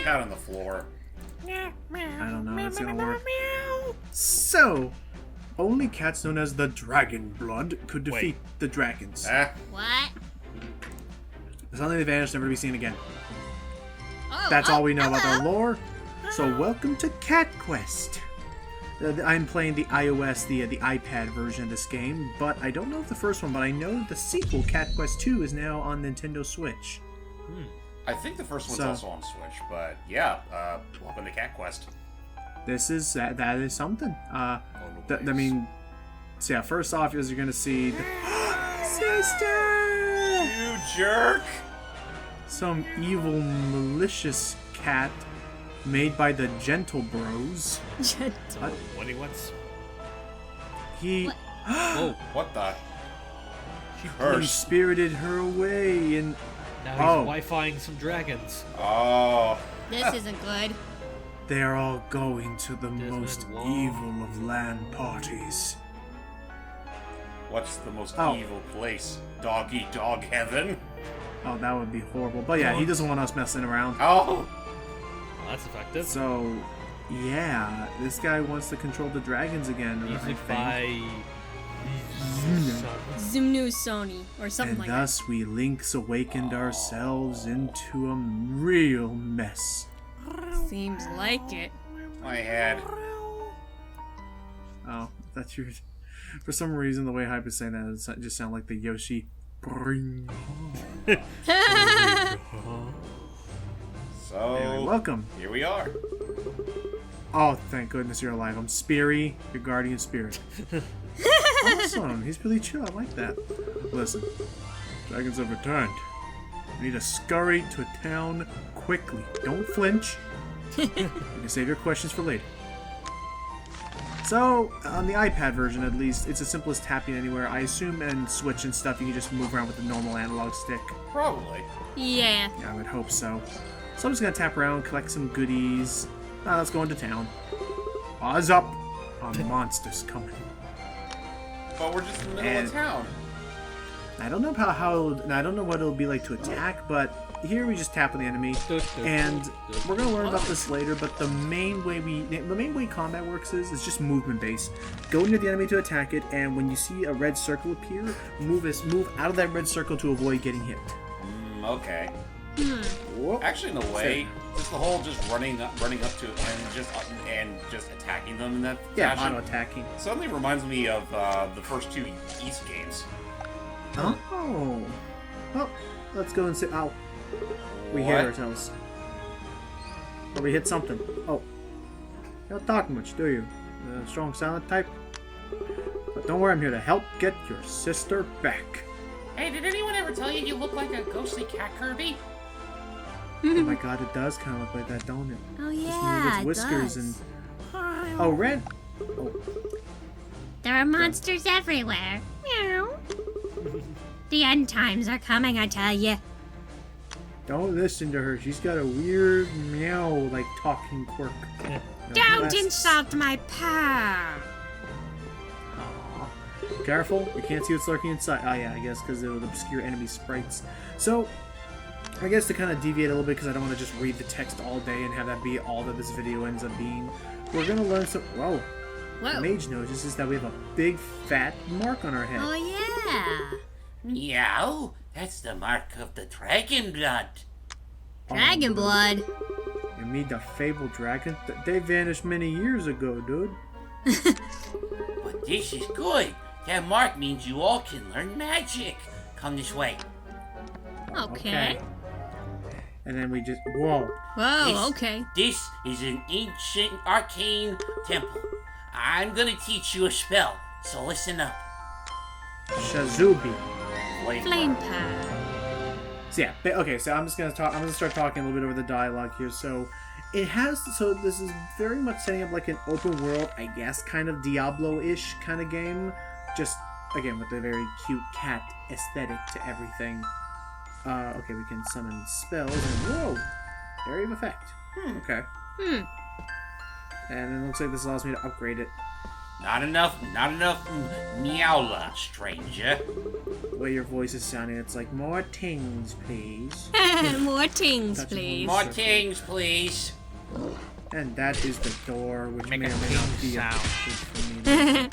cat on the floor. I don't know how it's gonna work. So, only cats known as the Dragon Blood could defeat the dragons. What? Suddenly they vanished, never to be seen again. Oh, That's all we know about hello. their lore. So welcome to Cat Quest. I'm playing the iOS, the iPad version of this game, but I don't know if the first one, but I know the sequel, Cat Quest 2, is now on Nintendo Switch. I think the first one's also on Switch, but yeah, welcome to Cat Quest. This is, that is something. I mean, so yeah, first off is you're gonna see the sister! You jerk! Some evil, malicious cat made by the Gentle Bros. What he wants? He... Whoa. What the? He Curse. spirited her away and... Now Oh. he's Wi-Fiing some dragons. Oh. This isn't good. They are all going to the Desmond most Wong. evil of land parties. What's the most Oh. evil place? Dog-eat-dog heaven? Oh, that would be horrible. But yeah, he doesn't want us messing around. Oh. Well, that's effective. So, yeah, this guy wants to control the dragons again, I Music think. by... Zumnu Sony or something And like thus we Lynx awakened ourselves into a real mess. that. Seems like it. My head. Oh, that's your... For some reason, the way Hype is saying that, it just sounded like the Yoshi. Bring. So, Anyway, welcome. here we are. Oh, thank goodness you're alive. I'm Speary, your guardian spirit. Awesome. He's really chill. I like that. Listen, dragons have returned. We need to scurry to a town quickly. Don't flinch. You can save your questions for later. So, on the iPad version at least, it's as simple as tapping anywhere. I assume in Switch and stuff you can just move around with the normal analog stick. Probably. Yeah. Yeah, I would hope so. So I'm just gonna tap around, collect some goodies. Now let's go into town. Oz up! A monster's coming. But we're just in the middle And- of town. I don't know I don't know what it'll be like to attack, but here we just tap on the enemy, and we're gonna learn about this later. But the main way combat works is just movement based. Go near the enemy to attack it, and when you see a red circle appear, move out of that red circle to avoid getting hit. Okay. Whoop. Actually, in a way, just the whole just running up to it and just attacking them in that Yeah, fashion auto attacking. suddenly reminds me of the first two East games. Oh. Well, let's go and see. Ow. We hit What? ourselves. Or we hit something. Oh. You don't talk much, do you? Strong silent type? But don't worry, I'm here to help get your sister back. Hey, did anyone ever tell you look like a ghostly cat, Kirby? Oh my god, it does kind of look like that, don't it? Oh Just move yeah, its it whiskers does. and... Oh, Red! Oh, There are monsters everywhere. Meow. The end times are coming, I tell you. don't listen to her. She's got a weird meow, like, talking quirk. No, Don't that's- insult my purr. Aw. Careful, you can't see what's lurking inside. Oh yeah, I guess because it would obscure enemy sprites. So, I guess to kind of deviate a little bit, because I don't want to just read the text all day and have that be all that this video ends up being, we're going to learn some... Whoa. The Whoa. mage notices that we have a big, fat mark on our head. Oh yeah. Meow, that's the mark of the dragon blood. Dragon blood. You mean the fabled dragon? They vanished many years ago, dude. But this is good. That mark means you all can learn magic. Come this way. Okay. And then we just... Whoa. Whoa. This- Okay. This is an ancient arcane temple. I'm gonna teach you a spell, so listen up. Shazubi. Flame purr. So yeah, okay. So I'm gonna start talking a little bit over the dialogue here. So it has. So this is very much setting up like an open world, I guess, kind of Diablo-ish kind of game. Just again with a very cute cat aesthetic to everything. Okay, we can summon spells and whoa, area of effect. Okay. And it looks like this allows me to upgrade it. Not enough meowla, stranger. The way your voice is sounding, it's like, more tings, please. More tings, That's please. More things, please. And that is the door, which Make may a or may not ting be a sound. good for me.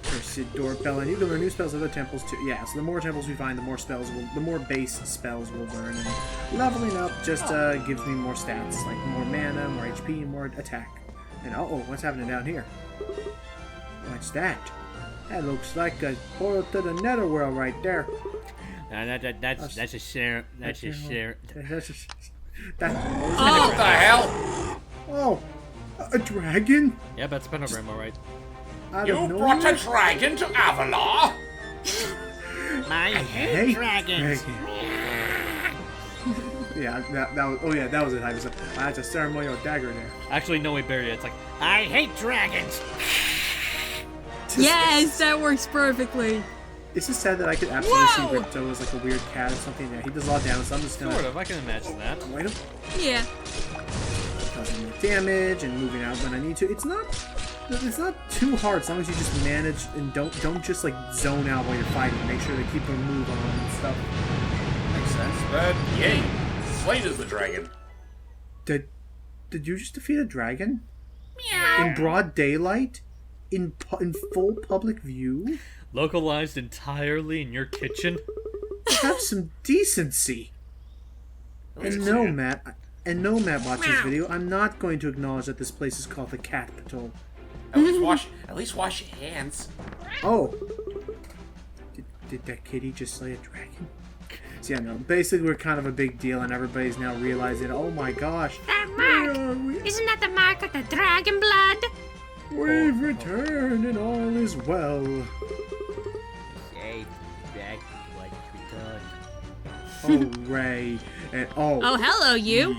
Cursed doorbell, and you can learn new spells at other temples too. Yeah, so the more temples we find, the more base spells we'll learn. And leveling up just gives me more stats, like more mana, more HP, more attack. And oh, what's happening down here? What's that? That looks like a portal to the netherworld right there. That's a share. That's a share. What the hell? Oh, a dragon? Yeah, that's pentagram, all right. Out You of brought nowhere? a dragon to Avalor? I Hey, dragon. Yeah, that was. Oh yeah, that was it. I was. That's a ceremonial dagger there. Actually, no, we buried it. It's like, I hate dragons. Yes, that works perfectly. It's just sad that I could absolutely Whoa! see Ripto as like a weird cat or something. Yeah, he does a lot of damage, so I'm just gonna Sort of, I can imagine that. wait him, Yeah. causing damage and moving out when I need to. It's not too hard as long as you just manage and don't just like zone out while you're fighting. Make sure to keep a move on and stuff. Makes sense. But yay, Slade is the dragon. Did you just defeat a dragon? In broad daylight? In full public view? Localized entirely in your kitchen. Have some decency. And no, Matt watching this video, I'm not going to acknowledge that this place is called the Cat Patrol. At least wash your hands. Oh. Did that kitty just slay a dragon? So yeah, no, basically we're kind of a big deal and everybody's now realizing, oh my gosh, That where mark! are we? Isn't that the mark of the dragon blood? We've returned and all is well. Hey, back like Hooray. And Oh, hello, you.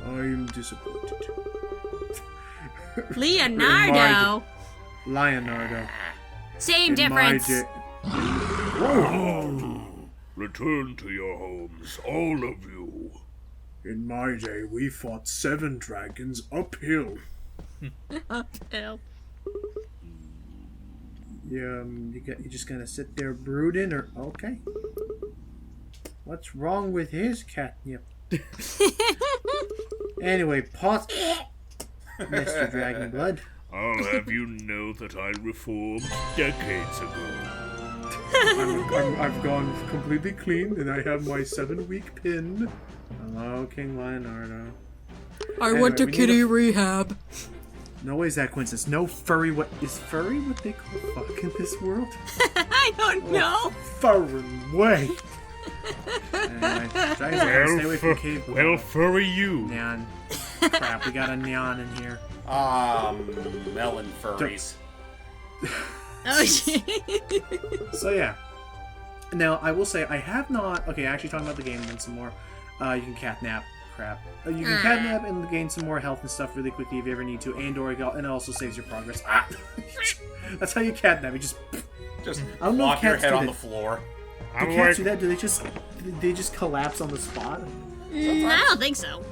I'm disappointed. Leonardo. Leonardo. Same In difference. my Whoa. Return to your homes, all of you. In my day, we fought 7 dragons uphill. Ew. You just gonna sit there brooding, or okay? What's wrong with his catnip? Anyway, pause, Mr. Dragonblood. I'll have you know that I reformed decades ago. I've gone completely clean, and I have my 7-week pin. Hello, King Leonardo. I went to kitty rehab. No way is that coincidence. No furry. What is furry? What they call fuck in this world? I don't know. Foreign way. Anyway, dragons are gonna stay away from cave. Well, furry you. Nyan. Crap, we got a Nyan in here. Melon furries. Oh shit. So yeah. Now I will say I have not. Okay, actually talking about the game then some more. You can catnap. Crap. You can catnap and gain some more health and stuff really quickly if you ever need to, and it also saves your progress. Ah. That's how you catnap. You just. I don't know if Plop your cats head do on that. the floor. Do cats do that? Do they just collapse on the spot? I don't think so.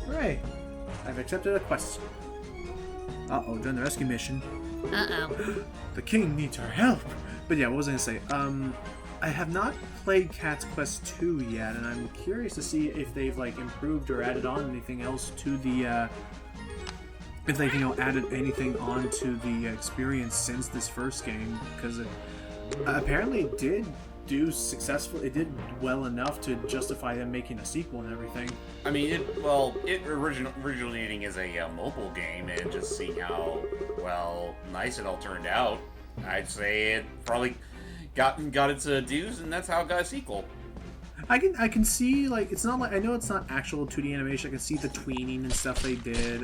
Right. I've accepted a quest. Uh-oh, done the rescue mission. Uh-oh. The king needs our help. But yeah, what was I gonna say? I have not played Cat's Quest 2 yet, and I'm curious to see if they've like improved or added on anything else to the if they've added anything onto the experience since this first game, because it apparently it did do successful. It did well enough to justify them making a sequel and everything. I mean, it originating as a mobile game, and just seeing how nice it all turned out, I'd say it probably got its dues, and that's how it got a sequel. I can see, like, it's not like, I know it's not actual 2D animation. I can see the tweening and stuff they did.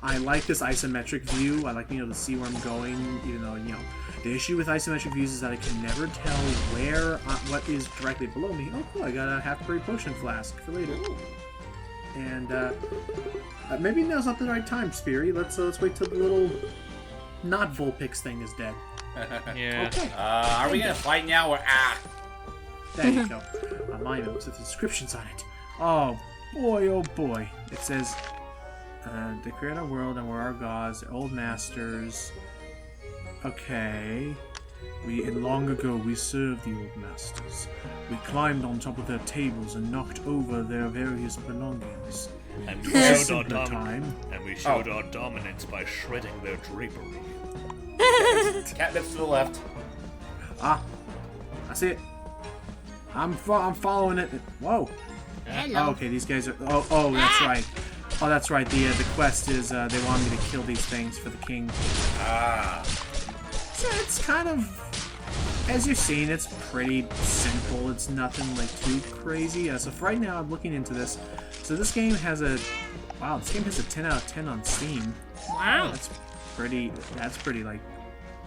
I like this isometric view. I like to see where I'm going, even though the issue with isometric views is that I can never tell what is directly below me. Oh, cool! I got a half-berry potion flask for later. And maybe now's not the right time, Speary. Let's wait till the little not Vulpix thing is dead. Yeah. Okay. Are we gonna fight now, or There you go. A monument with inscriptions on it. Oh boy, oh boy. It says, They create our world and we're our gods, old masters. Okay. And long ago we served the old masters. We climbed on top of their tables and knocked over their various belongings. And It we was a showed, simpler time. our dominance by shredding their drapery. Catnip's to the left. Ah, I see it. I'm following it. Whoa. Hello. Oh, okay, these guys are. Oh, that's right. Oh, that's right. The quest is they want me to kill these things for the king. Ah. So it's kind of, as you've seen, it's pretty simple. It's nothing like too crazy. So for right now, I'm looking into this. So this game has a, wow, this game has a 10 out of 10 on Steam. Wow. That's pretty like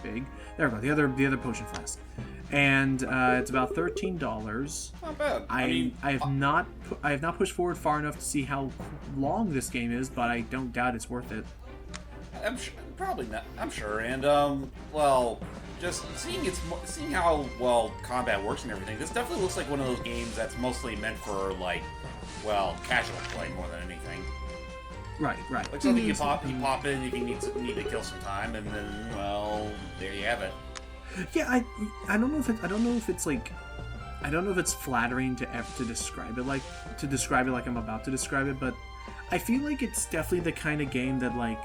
big. There we go. The other potion flask, and it's about $13. Not bad. I have not pushed forward far enough to see how long this game is, but I don't doubt it's worth it. I'm sure, probably not. I'm sure, and well, just seeing how well combat works and everything. This definitely looks like one of those games that's mostly meant for like, well, casual play more than anything. Right. Like something you pop in if you need to kill some time, and then well, there you have it. Yeah, I don't know if it's flattering to describe it like I'm about to describe it, but I feel like it's definitely the kind of game that like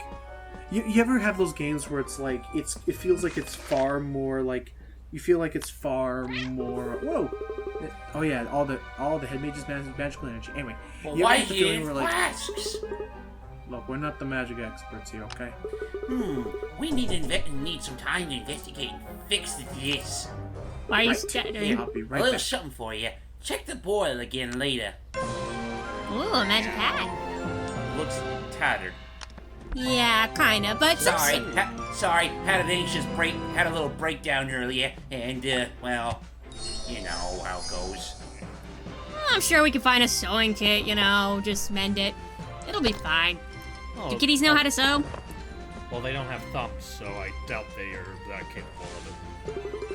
you ever have those games where it's like it feels like it's far more like you feel like it's far more oh yeah, all the head mages magical energy. Anyway, Well, you why ever have the feeling here where, like, flasks? look, we're not the magic experts here, okay? We need some time to investigate and fix this. Why are you Right. stuttering? I'll be A right little back. something for you. Check the boil again later. Ooh, a magic hat. Looks tattered. Yeah, kinda, but Sorry, had a little breakdown earlier, and well, you know how it goes. I'm sure we can find a sewing kit, just mend it. It'll be fine. Oh, Do kitties know how to sew? Well, they don't have thumbs, so I doubt they are that capable of it.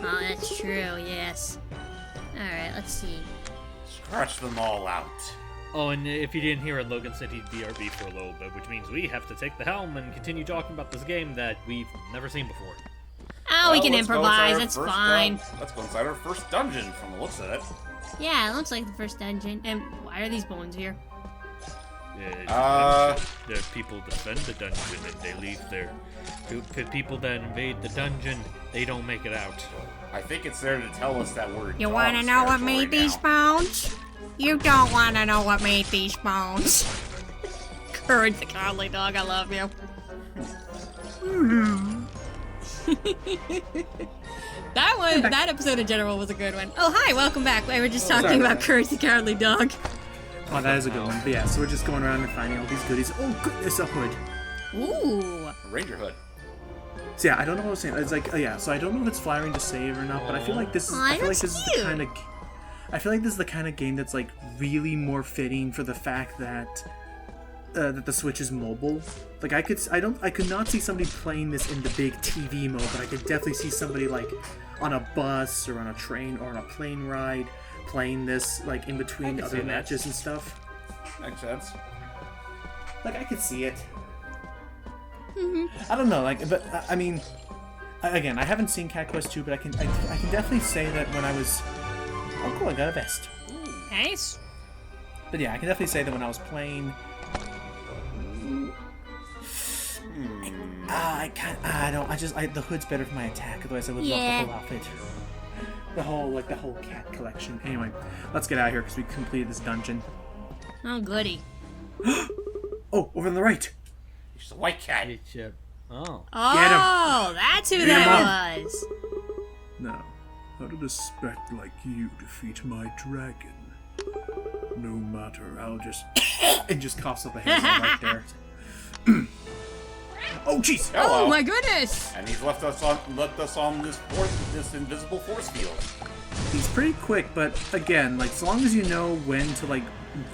Oh, that's true, yes. Alright, let's see. Scratch them all out. Oh, and if you didn't hear it, Logan said he'd BRB for a little bit, which means we have to take the helm and continue talking about this game that we've never seen before. Oh, we Well, can let's go improvise, inside our that's first, fine. Let's go inside our first dungeon from the looks of it. Yeah, it looks like the first dungeon. And why are these bones here? The people defend the dungeon and they leave their people that invade the dungeon. They don't make it out. I think it's there to tell us that we're. You want to know what made these bones? You don't want to know what made these bones. Courage the cowardly dog, I love you. That episode in general was a good one. Oh, hi, welcome back. We were just talking sorry. about Courage the Cowardly Dog. Oh, that is a good one. But yeah, so we're just going around and finding all these goodies. Oh, goodness, a hood. Ooh. Ranger hood. So yeah, I don't know what I was saying. It's like, yeah, so I don't know if it's flattering to save or not, but I feel like this is. I feel like that's this is the cute. kind of. I feel like this is the kind of game that's like really more fitting for the fact that that the Switch is mobile. Like I could not see somebody playing this in the big TV mode, but I could definitely see somebody like on a bus or on a train or on a plane ride playing this like in between see other that. matches and stuff. Makes sense. Like I could see it. I don't know, like, but I mean, again, I haven't seen Cat Quest 2, but I can definitely say that when I was, oh cool, I got a vest. Nice. But yeah, I can definitely say that when I was playing, the hood's better for my attack. Otherwise, I would love the whole outfit, the whole cat collection. Anyway, let's get out of here because we completed this dungeon. Oh, goody. Oh, over on the right. It's a white cat. It's, oh. Oh, that's who Get that him was. Now, how did a spec like you defeat my dragon? No matter, I'll just... And just coughs up a hair right there. Oh jeez. Hello. Oh, my goodness. And he's left us on this invisible force field. He's pretty quick, but again, like, so long as you know when to, like,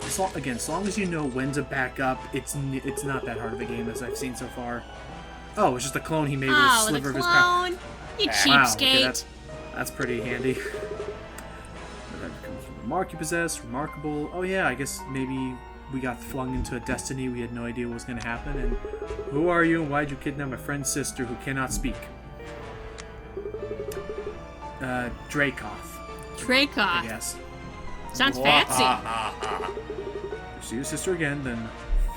so long as you know when to back up, it's not that hard of a game as I've seen so far. Oh, it's just a clone he made with a Oh, the sliver of his power. clone. You Wow, cheapskate. okay, that's pretty handy. That comes from the mark you possess, remarkable. Oh yeah, I guess maybe we got flung into a destiny we had no idea what was going to happen. And who are you and why'd you kidnap my friend's sister who cannot speak? Dracoth, I Dracoth. guess. Sounds fancy. If you see your sister again, then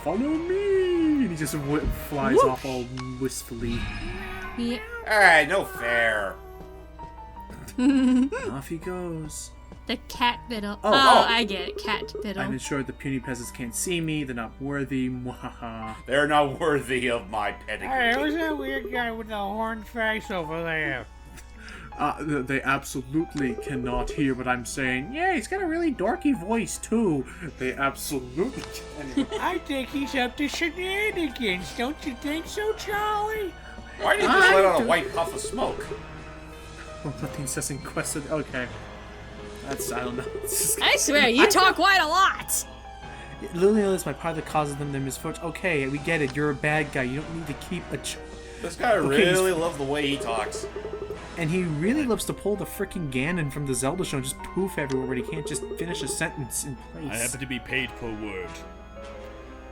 follow me. And he just flies off all wistfully. Yeah. Alright, no fair. Off he goes. The cat biddle. Oh, Oh, oh. I get it. Cat biddle. I'm ensured the puny peasants can't see me. They're not worthy. Mwahaha. They're not worthy of my pedigree. Hey, who's that weird guy with the horned face over there? They absolutely cannot hear what I'm saying. Yeah, he's got a really dorky voice, too. They absolutely can. I think he's up to shenanigans. Don't you think so, Charlie? Why did you just let out a white puff of smoke? Nothing says in quest of... Okay. That's... I don't know. I swear, you talk quite a lot. Lilian is my part that causes them their misfortune. Okay, we get it. You're a bad guy. You don't need to keep a... This guy really loves the way he talks. And he really loves to pull the freaking Ganon from the Zelda show and just poof everywhere, but he can't just finish a sentence in place. I happen to be paid per word.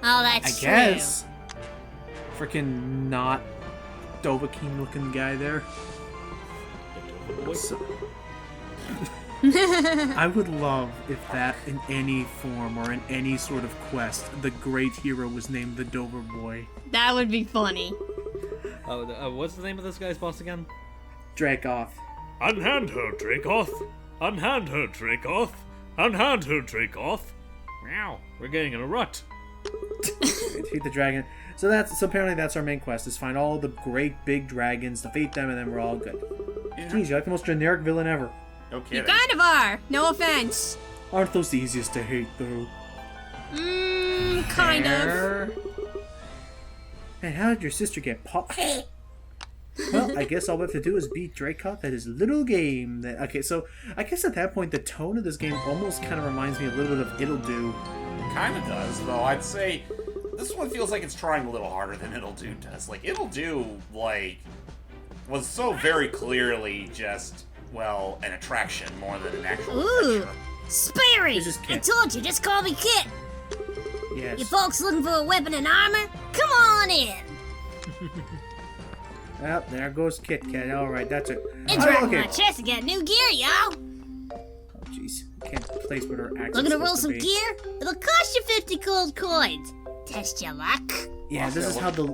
Oh, I that's guess. Freaking not Dovahkiin looking guy there. So- I would love if that in any form or in any sort of quest, the great hero was named the Dover Boy. That would be funny. What's the name of this guy's boss again? Dracoth. Unhand her, Dracoth! Unhand her, Dracoth! Unhand her, Dracoth! Meow, we're getting in a rut. Defeat the dragon. So apparently that's our main quest, is find all the great big dragons, defeat them, and then we're all good. Jeez, you're like the most generic villain ever. No You kidding. kind of are. No offense. Aren't those the easiest to hate, though? Kind of. Fair. And how did your sister get popped? Well, I guess all we have to do is beat Dracoth at his little game. Okay, so I guess at that point the tone of this game almost kind of reminds me a little bit of It'll Do. Kind of does, though. I'd say this one feels like it's trying a little harder than It'll Do does. Like, It'll Do, was so very clearly just, well, an attraction more than an actual Ooh. adventure. Sperry! It's just I Kit. told you, just call me Kit. Yes. You folks looking for a weapon and armor? Come on in. Well, there goes Kit Kat. Alright, that's it. It's right in my chest to get new gear, y'all. Oh, jeez. Can't place what her accent's Looking to roll supposed some be. gear? It'll cost you 50 gold coins. Test your luck. Yeah, this is how the...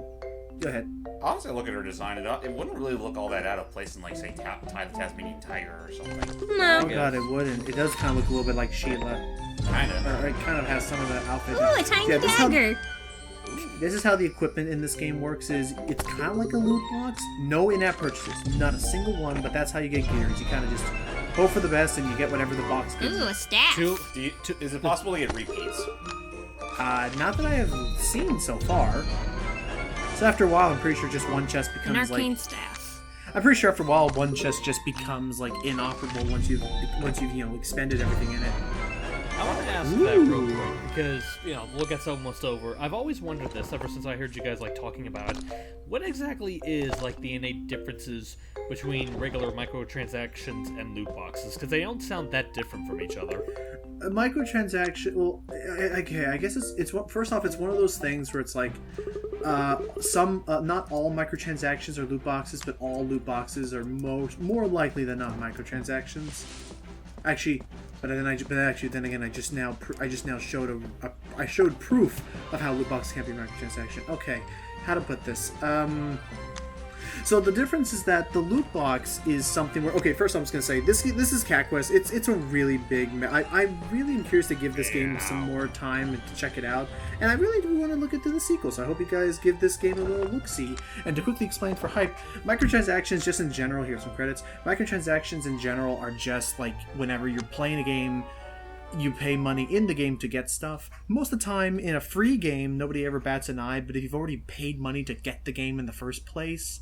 Go ahead. Honestly, look at her design. It wouldn't really look all that out of place in, like, say, Ty the Tasmanian Tiger or something. No. Oh god, it wouldn't. It does kind of look a little bit like Sheila. Kind of. Or it kind of has some of the outfit. Ooh, a tiny Yeah, dagger. This is how the equipment in this game works, is it's kind of like a loot box. No in-app purchases. Not a single one, but that's how you get gears. You kind of just hope for the best and you get whatever the box gives. Ooh, a staff. Is it possible to get repeats? Not that I have seen so far. So after a while, I'm pretty sure just one chest An becomes arcane like... staff. I'm pretty sure after a while, one chest just becomes like inoperable once you've expended everything in it. I want to ask that real quick because we'll get almost over. I've always wondered this ever since I heard you guys talking about it. What exactly is the innate differences between regular microtransactions and loot boxes? Because they don't sound that different from each other. A microtransaction. Well, okay. I guess it's first off, it's one of those things where it's like not all microtransactions are loot boxes, but all loot boxes are more likely than not microtransactions. Actually, then again, I just now showed I showed proof of how loot boxes can't be microtransaction. Okay, how to put this? So the difference is that the loot box is something where, okay, first I'm just gonna say this is Cat Quest. It's a really big. I really am curious to give this game some more time and to check it out, and I really do want to look into the sequel. So I hope you guys give this game a little look-see. And to quickly explain for hype, microtransactions just in general. Here's some credits. Microtransactions in general are just like whenever you're playing a game, you pay money in the game to get stuff. Most of the time, in a free game, nobody ever bats an eye. But if you've already paid money to get the game in the first place,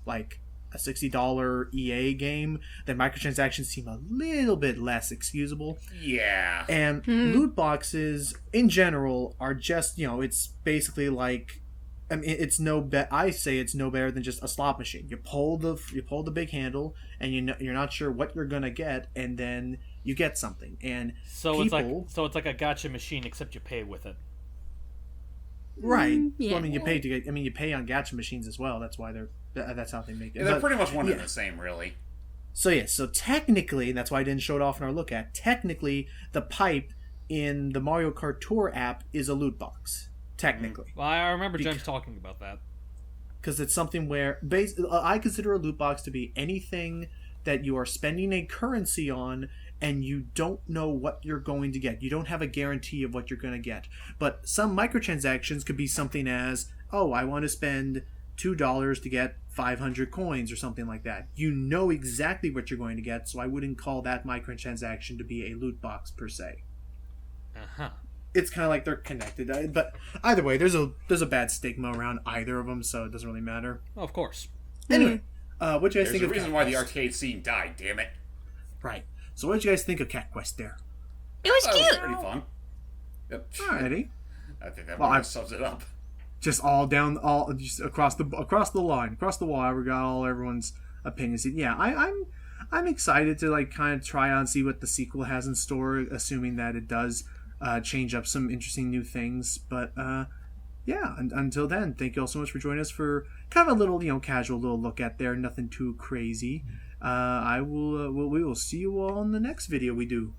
like a $60 EA game, then microtransactions seem a little bit less excusable. Yeah. And loot boxes, in general, are just, it's basically like, I mean, I say it's no better than just a slot machine. You pull the big handle, and you're not sure what you're gonna get, and then you get something. And So it's like a gotcha machine, except you pay with it. Right. Yeah. Well, I mean, you pay to get. I mean, you pay on gacha machines as well. That's why that's how they make it. Yeah, they're But- pretty much one yeah. and the same, really. So yeah, so technically, and that's why I didn't show it off in our look at. Technically, the pipe in the Mario Kart Tour app is a loot box. Technically, Well, I remember James talking about that. because it's something where I consider a loot box to be anything that you are spending a currency on and you don't know what you're going to get. You don't have a guarantee of what you're going to get. But some microtransactions could be something as, oh, I want to spend $2 to get 500 coins or something like that. You know exactly what you're going to get, so I wouldn't call that microtransaction to be a loot box per se. Uh-huh. It's kind of like they're connected, but either way, there's a bad stigma around either of them, so it doesn't really matter. Oh, of course. Anyway, what do you guys There's think a of reason Cat why the Quest? arcade scene died, damn it. Right. So what did you guys think of Cat Quest there? It was That was cute. pretty fun. Yep. Alrighty. I think that Well, more I- sums it up. Just just across the line, across the wall. We got all everyone's opinions. Yeah, I'm excited to like kind of try out and see what the sequel has in store, assuming that it does change up some interesting new things. But yeah, until then, thank you all so much for joining us for kind of a little casual little look at there. Nothing too crazy. We will see you all in the next video we do.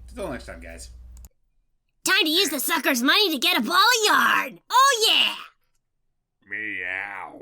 Until next time, guys. Time to use the sucker's money to get a ball of yarn. Oh yeah! Meow.